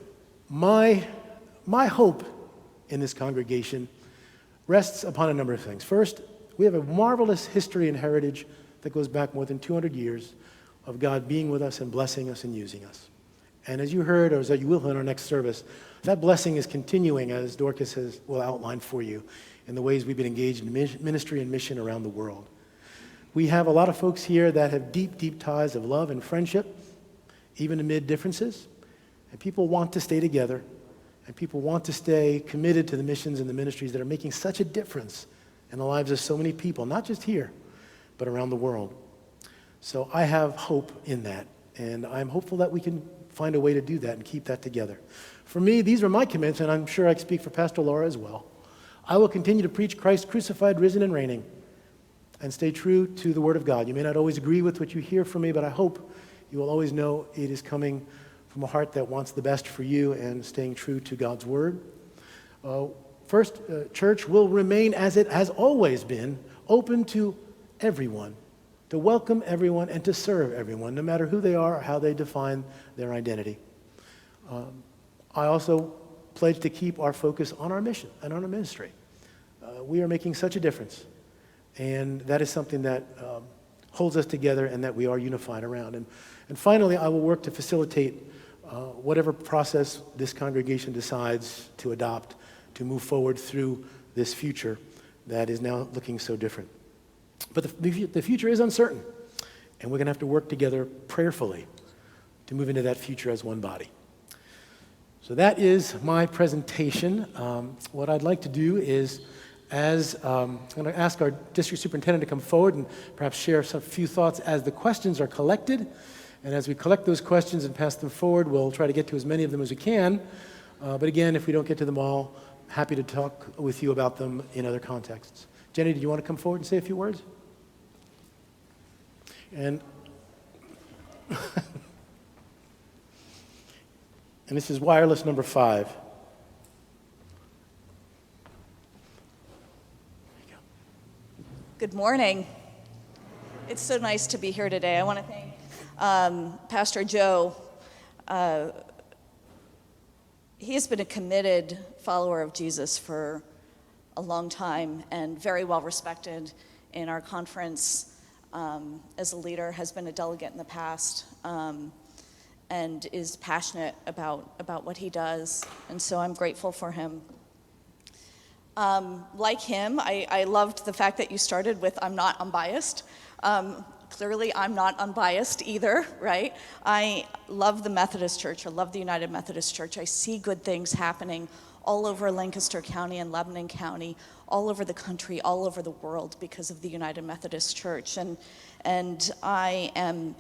My hope in this congregation rests upon a number of things. First, we have a marvelous history and heritage that goes back more than 200 years of God being with us and blessing us and using us. And as you heard, or as you will in our next service, that blessing is continuing, as Dorcas will outline for you, in the ways we've been engaged in ministry and mission around the world. We have a lot of folks here that have deep, deep ties of love and friendship, even amid differences. And people want to stay together, and people want to stay committed to the missions and the ministries that are making such a difference in the lives of so many people, not just here, but around the world. So I have hope in that, and I'm hopeful that we can find a way to do that and keep that together. For me, these are my commitments, and I'm sure I speak for Pastor Laura as well. I will continue to preach Christ crucified, risen, and reigning, and stay true to the Word of God. You may not always agree with what you hear from me, but I hope you will always know it is coming from a heart that wants the best for you and staying true to God's Word. First, church will remain, as it has always been, open to everyone, to welcome everyone and to serve everyone, no matter who they are or how they define their identity. I also pledge to keep our focus on our mission and on our ministry. We are making such a difference, and that is something that holds us together and that we are unified around. And finally, I will work to facilitate whatever process this congregation decides to adopt to move forward through this future that is now looking so different. But the future is uncertain, and we're going to have to work together prayerfully to move into that future as one body. So that is my presentation. What I'd like to do is, I'm going to ask our district superintendent to come forward and perhaps share a few thoughts as the questions are collected. And as we collect those questions and pass them forward, we'll try to get to as many of them as we can. But again, if we don't get to them all, happy to talk with you about them in other contexts. Jenny, do you want to come forward and say a few words? And and this is wireless number 5. There you go. Good morning. It's so nice to be here today. I want to thank Pastor Joe. He has been a committed follower of Jesus for a long time and very well respected in our conference as a leader, has been a delegate in the past. and is passionate about what he does, and so I'm grateful for him. Like him, I loved the fact that you started with, I'm not unbiased. Clearly, I'm not unbiased either, right? I love the Methodist Church. I love the United Methodist Church. I see good things happening all over Lancaster County and Lebanon County, all over the country, all over the world because of the United Methodist Church. And I am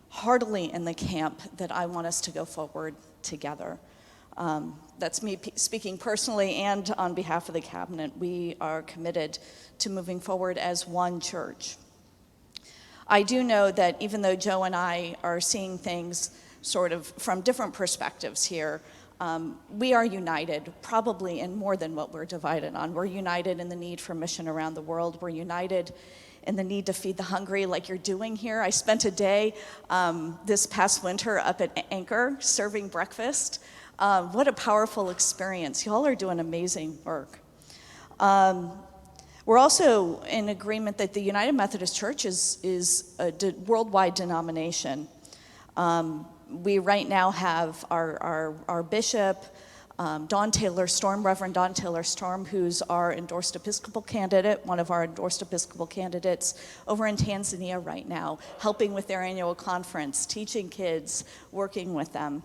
heartily in the camp that I want us to go forward together. That's me speaking personally and on behalf of the cabinet. We are committed to moving forward as one church. I do know that even though Joe and I are seeing things sort of from different perspectives here, we are united, probably in more than what we're divided on. We're united in the need for mission around the world. We're united in the need to feed the hungry like you're doing here. I spent a day this past winter up at Anchor serving breakfast. What a powerful experience. Y'all are doing amazing work. We're also in agreement that the United Methodist Church is a worldwide denomination. We right now have our bishop, Don Taylor Storm, Reverend Don Taylor Storm, who's our endorsed Episcopal candidate, one of our endorsed Episcopal candidates over in Tanzania right now, helping with their annual conference, teaching kids, working with them.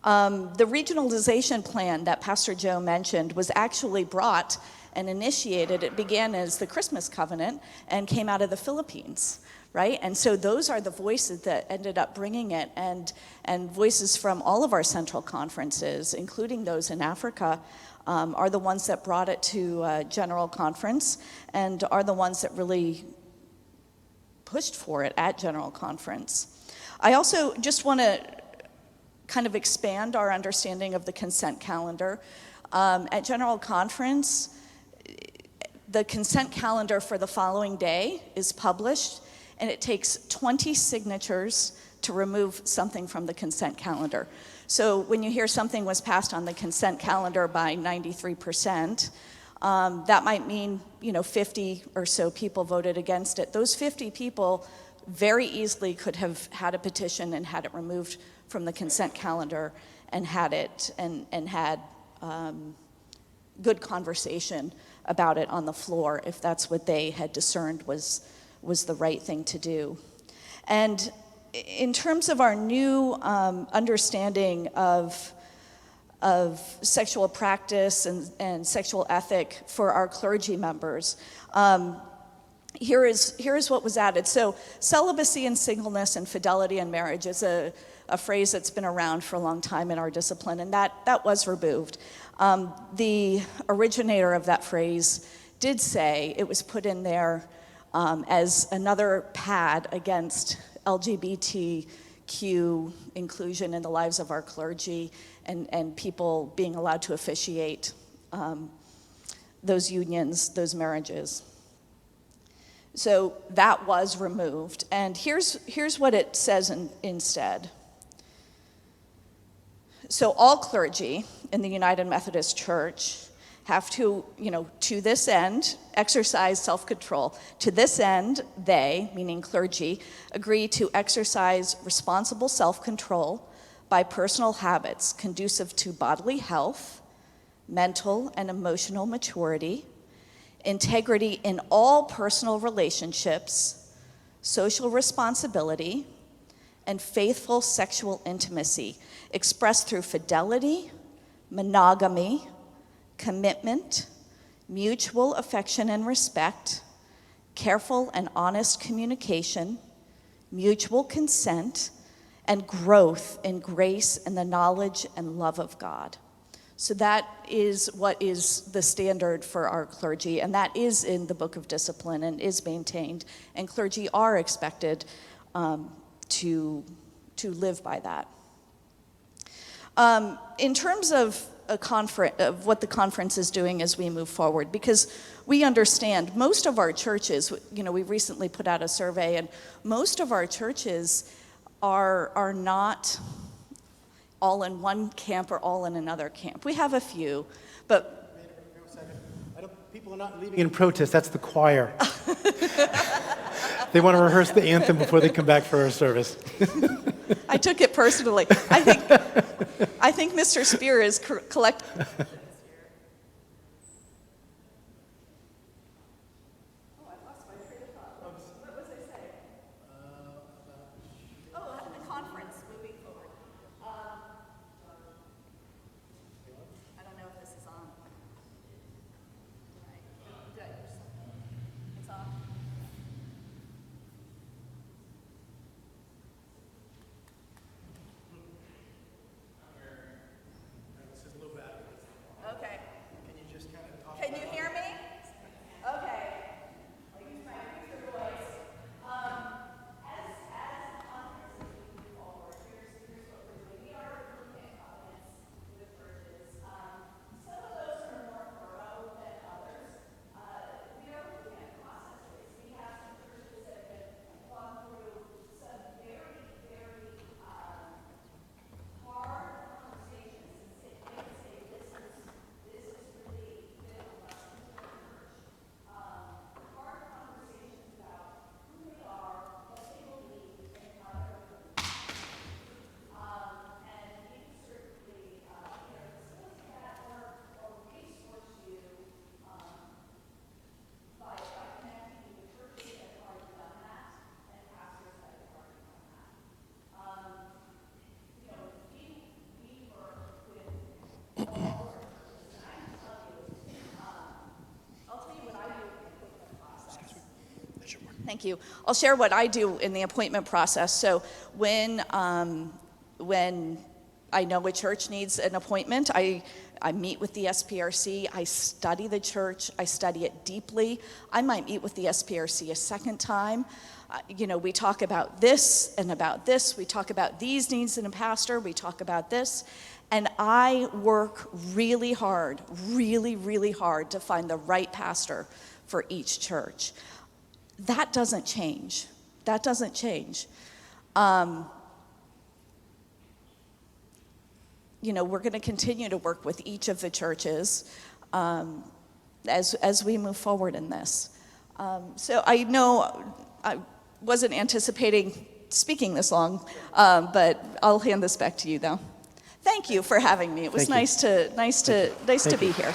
The regionalization plan that Pastor Joe mentioned was actually brought and initiated. It began as the Christmas Covenant and came out of the Philippines, right? And so those are the voices that ended up bringing it, and voices from all of our central conferences, including those in Africa, are the ones that brought it to General Conference and are the ones that really pushed for it at General Conference. I also just want to kind of expand our understanding of the consent calendar. At General Conference, the consent calendar for the following day is published, and it takes 20 signatures to remove something from the consent calendar. So when you hear something was passed on the consent calendar by 93%, that might mean 50 or so people voted against it. Those 50 people very easily could have had a petition and had it removed from the consent calendar and had it and had good conversation about it on the floor if that's what they had discerned was the right thing to do. And in terms of our new understanding of sexual practice and sexual ethic for our clergy members, here is what was added. So celibacy and singleness and fidelity in marriage is a phrase that's been around for a long time in our discipline, and that was removed. The originator of that phrase did say it was put in there as another pad against LGBTQ inclusion in the lives of our clergy and people being allowed to officiate those unions, those marriages. So that was removed, and here's what it says instead. So all clergy in the United Methodist Church have to this end, exercise self-control. To this end, they, meaning clergy, agree to exercise responsible self-control by personal habits conducive to bodily health, mental and emotional maturity, integrity in all personal relationships, social responsibility, and faithful sexual intimacy, expressed through fidelity, monogamy, commitment, mutual affection and respect, careful and honest communication, mutual consent, and growth in grace and the knowledge and love of God. So that is what is the standard for our clergy, and that is in the Book of Discipline and is maintained, and clergy are expected to live by that. In terms of of what the conference is doing as we move forward, because we understand most of our churches, we recently put out a survey, and most of our churches are not all in one camp or all in another camp. We have a few, but people are not leaving in protest. That's the choir. They want to rehearse the anthem before they come back for our service. I took it personally. I think Mr. Spear is collect. The conference moving forward. I don't know if this is on. Right. Good. It's on. Okay. Can you hear me? Okay. I'll use my future voice. As conferences move forward, here's what we're doing. We are looking at covenants with churches. Some of those are more thorough than others. We are looking at processes. We have some churches that have gone through some very, very hard conversations and say this is really difficult for the church. Hard conversations about who they are, what they believe, and how they're living. And we can certainly either facilitate that or resource you by connecting you with churches that have already done that and pastors that have already done that. You know, we work with all sorts of churches, and I can tell you, I'll tell you what I do in the appointment process. Thank you. I'll share what I do in the appointment process. So when I know a church needs an appointment, I meet with the SPRC, I study the church, I study it deeply. I might meet with the SPRC a second time. You know, we talk about this and about this. We talk about these needs in a pastor. We talk about this. And I work really hard, really, really hard to find the right pastor for each church. That doesn't change. That doesn't change. You know, we're going to continue to work with each of the churches as we move forward in this. So I know I wasn't anticipating speaking this long, but I'll hand this back to you, though. Thank you for having me. It was nice to be here.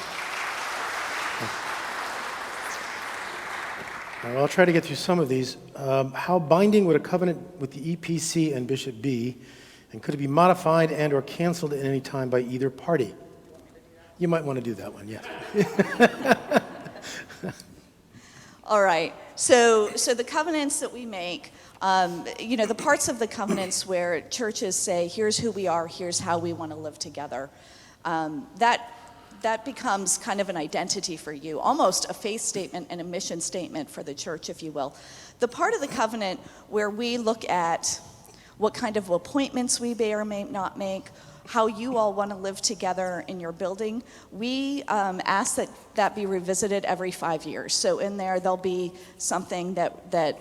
Well, I'll try to get through some of these. How binding would a covenant with the EPC and Bishop be, and could it be modified and or canceled at any time by either party? You might want to do that one, yes. All right. So the covenants that we make, you know, the parts of the covenants where churches say, here's who we are, here's how we want to live together, that becomes kind of an identity for you, almost a faith statement and a mission statement for the church, if you will. The part of the covenant where we look at what kind of appointments we may or may not make, how you all want to live together in your building, we ask that be revisited every 5 years. So in there'll be something that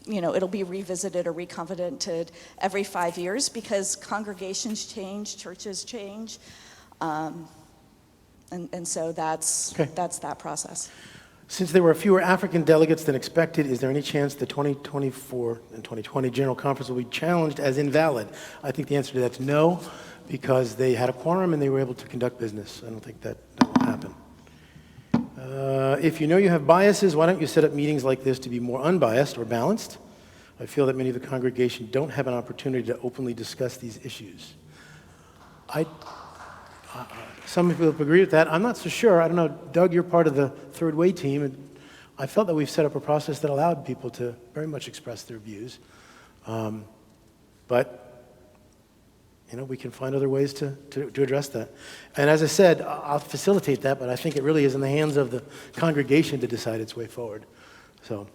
you know, it'll be revisited or recovenanted every 5 years because congregations change, churches change. And so that's that process. Since there were fewer African delegates than expected, is there any chance the 2024 and 2020 General Conference will be challenged as invalid? I think the answer to that's no, because they had a quorum and they were able to conduct business. I don't think that will happen. If you know you have biases, why don't you set up meetings like this to be more unbiased or balanced? I feel that many of the congregation don't have an opportunity to openly discuss these issues. Some people agree with that. I'm not so sure. I don't know. Doug, you're part of the third way team, and I felt that we've set up a process that allowed people to very much express their views. But you know, we can find other ways to address that. And as I said, I'll facilitate that, but I think it really is in the hands of the congregation to decide its way forward. So,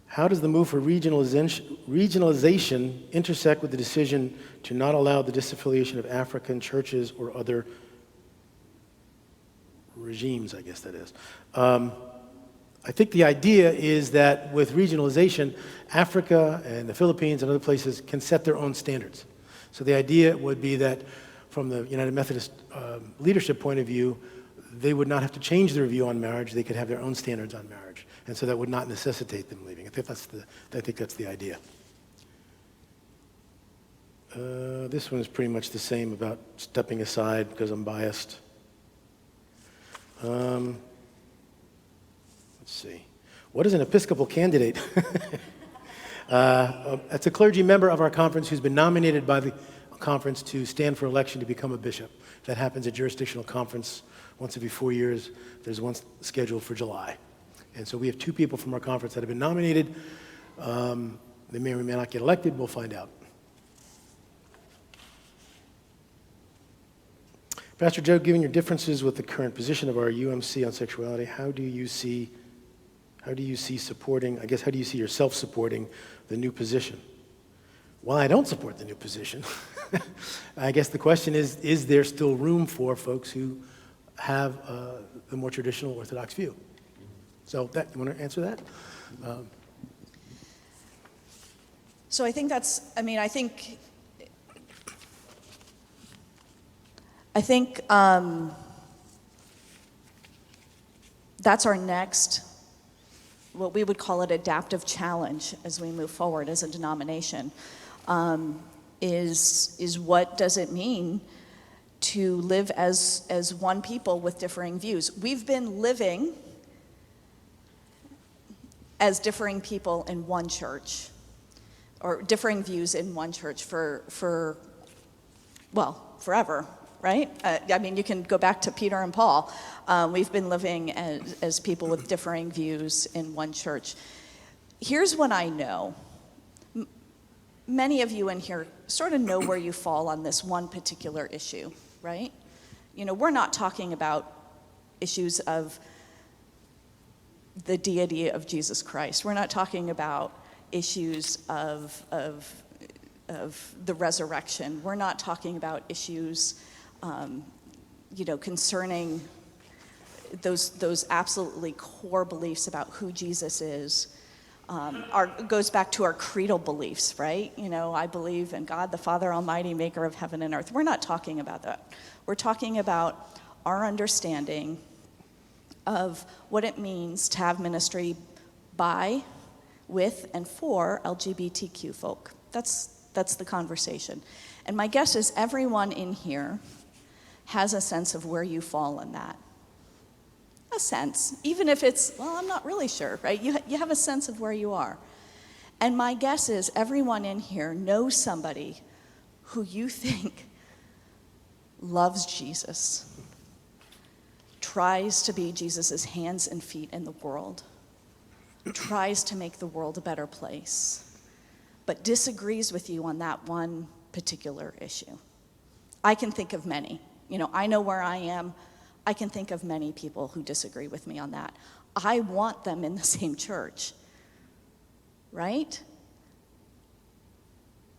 how does the move for regionalization intersect with the decision to not allow the disaffiliation of African churches or other regimes, I guess that is? I think the idea is that with regionalization, Africa and the Philippines and other places can set their own standards. So the idea would be that from the United Methodist leadership point of view, they would not have to change their view on marriage. They could have their own standards on marriage. And so that would not necessitate them leaving. I think that's the idea. This one is pretty much the same about stepping aside because I'm biased. Let's see. What is an Episcopal candidate? It's a clergy member of our conference who's been nominated by the conference to stand for election to become a bishop. That happens at jurisdictional conference once every 4 years. There's one scheduled for July. And so we have 2 people from our conference that have been nominated. They may or may not get elected. We'll find out. Pastor Joe, given your differences with the current position of our UMC on sexuality, how do you see yourself supporting the new position? Well, I don't support the new position. I guess the question is there still room for folks who have the more traditional Orthodox view? So you want to answer that? So I think that's our next, what we would call it, adaptive challenge as we move forward as a denomination, is what does it mean to live as one people with differing views? We've been living as differing people in one church, or differing views in one church for forever. Right? You can go back to Peter and Paul. We've been living as people with differing views in one church. Here's what I know. Many of you in here sort of know where you fall on this one particular issue, right? We're not talking about issues of the deity of Jesus Christ. We're not talking about issues of the resurrection. We're not talking about issues concerning those absolutely core beliefs about who Jesus is. Goes back to our creedal beliefs, right? I believe in God, the Father Almighty, maker of heaven and earth. We're not talking about that. We're talking about our understanding of what it means to have ministry by, with, and for LGBTQ folk. That's the conversation. And my guess is everyone in here has a sense of where you fall in that. A sense, even if it's, I'm not really sure, right? You have a sense of where you are. And my guess is everyone in here knows somebody who you think loves Jesus, tries to be Jesus's hands and feet in the world, tries to make the world a better place, but disagrees with you on that one particular issue. I can think of many. I know where I am. I can think of many people who disagree with me on that. I want them in the same church, right?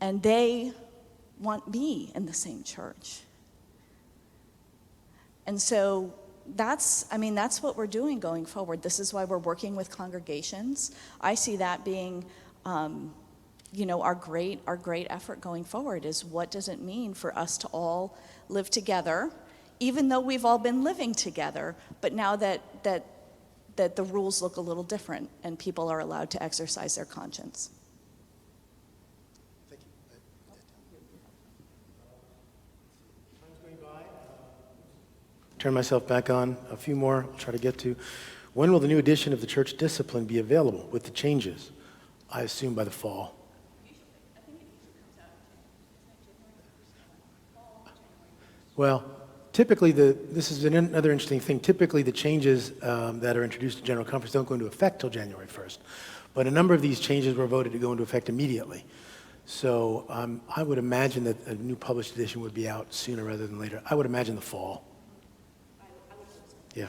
And they want me in the same church. And so that's what we're doing going forward. This is why we're working with congregations. I see that being our great effort going forward is what does it mean for us to all live together, even though we've all been living together, but now that the rules look a little different and people are allowed to exercise their conscience. Thank you. Time's going by. Turn myself back on. A few more I'll try to get to. When will the new edition of the church discipline be available with the changes? I assume by the fall. Well, typically, this is another interesting thing. Typically, the changes that are introduced to General Conference don't go into effect till January 1st. But a number of these changes were voted to go into effect immediately. So I would imagine that a new published edition would be out sooner rather than later. I would imagine the fall. Yeah.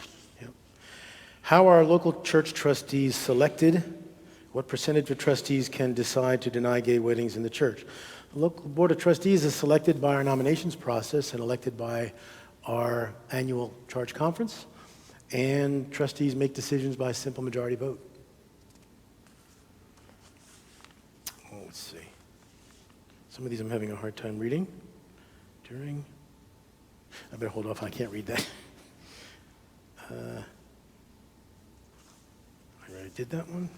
How are local church trustees selected? What percentage of trustees can decide to deny gay weddings in the church? The local board of trustees is selected by our nominations process and elected by our annual charge conference, and trustees make decisions by simple majority vote. Let's see. Some of these I'm having a hard time reading. I better hold off, I can't read that. I already did that one.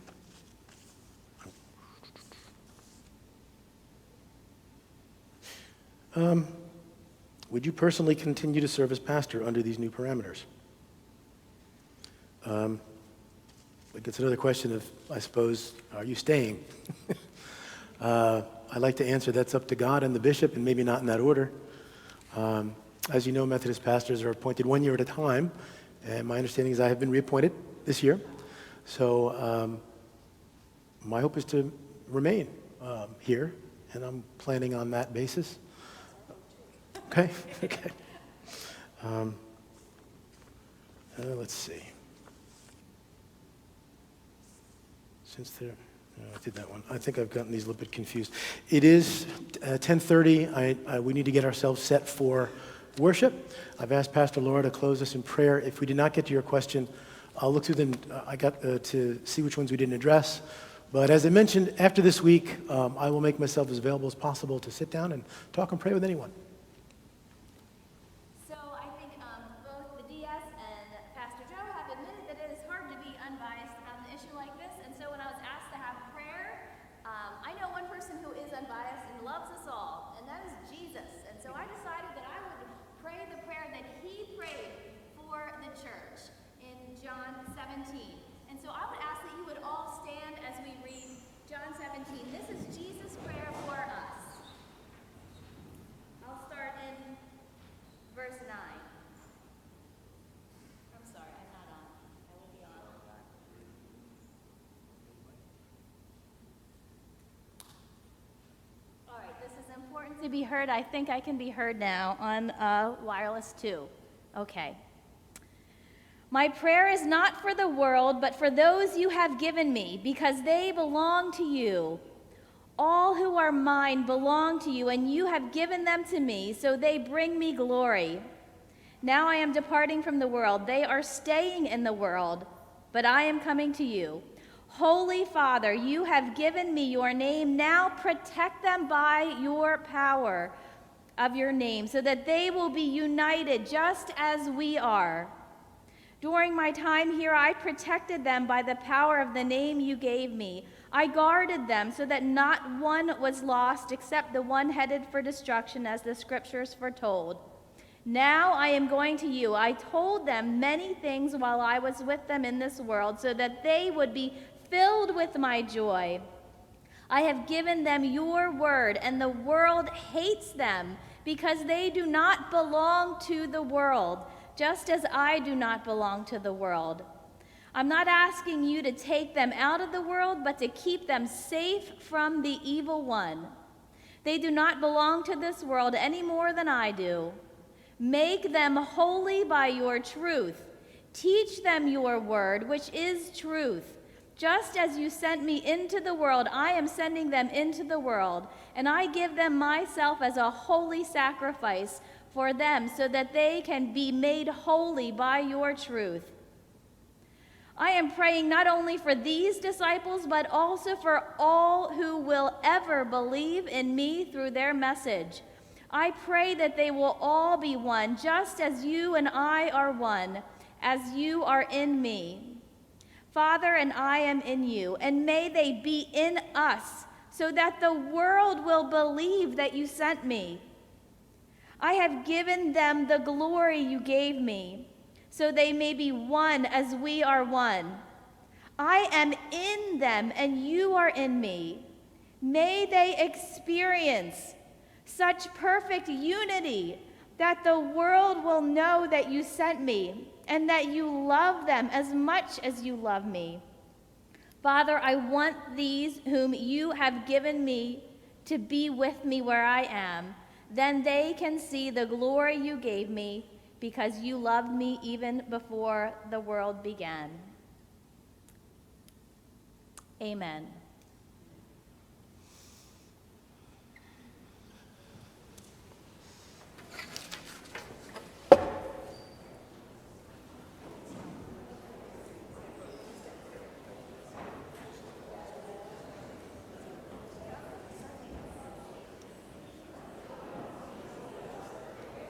Would you personally continue to serve as pastor under these new parameters? It gets another question of, I suppose, are you staying? I like to answer that's up to God and the bishop, and maybe not in that order. As you know, Methodist pastors are appointed 1 year at a time, and my understanding is I have been reappointed this year. So my hope is to remain here, and I'm planning on that basis. Okay, okay. Let's see. I did that one. I think I've gotten these a little bit confused. It is 10:30. We need to get ourselves set for worship. I've asked Pastor Laura to close us in prayer. If we did not get to your question, I'll look through them. I got to see which ones we didn't address. But as I mentioned, after this week, I will make myself as available as possible to sit down and talk and pray with anyone. So I think both the DS and Pastor Joe have admitted that it is hard to be unbiased on an issue like this. And so when I was asked to have prayer, I know one person who is unbiased and loves us all, and that is Jesus. And so I decided that I would pray the prayer that he prayed for the church in John 17. And so I would ask that you would all stand as we read John 17. This is Jesus' prayer for us. I'll start in verse 9. I'm sorry, I'm not on. I will be on. All right, this is important to be heard. I think I can be heard now on wireless too. Okay. My prayer is not for the world, but for those you have given me, because they belong to you. All who are mine belong to you, and you have given them to me, so they bring me glory. Now I am departing from the world. They are staying in the world, but I am coming to you. Holy Father, you have given me your name. Now protect them by your power of your name, so that they will be united just as we are. During my time here, I protected them by the power of the name you gave me. I guarded them so that not one was lost except the one headed for destruction, as the scriptures foretold. Now I am going to you. I told them many things while I was with them in this world, so that they would be filled with my joy. I have given them your word, and the world hates them because they do not belong to the world, just as I do not belong to the world. I'm not asking you to take them out of the world, but to keep them safe from the evil one. They do not belong to this world any more than I do. Make them holy by your truth. Teach them your word, which is truth. Just as you sent me into the world, I am sending them into the world, and I give them myself as a holy sacrifice for them, so that they can be made holy by your truth. I am praying not only for these disciples, but also for all who will ever believe in me through their message. I pray that they will all be one, just as you and I are one, as you are in me. Father, and I am in you, and may they be in us, so that the world will believe that you sent me. I have given them the glory you gave me, so they may be one as we are one. I am in them, and you are in me. May they experience such perfect unity that the world will know that you sent me, and that you love them as much as you love me. Father, I want these whom you have given me to be with me where I am. Then they can see the glory you gave me, because you loved me even before the world began. Amen.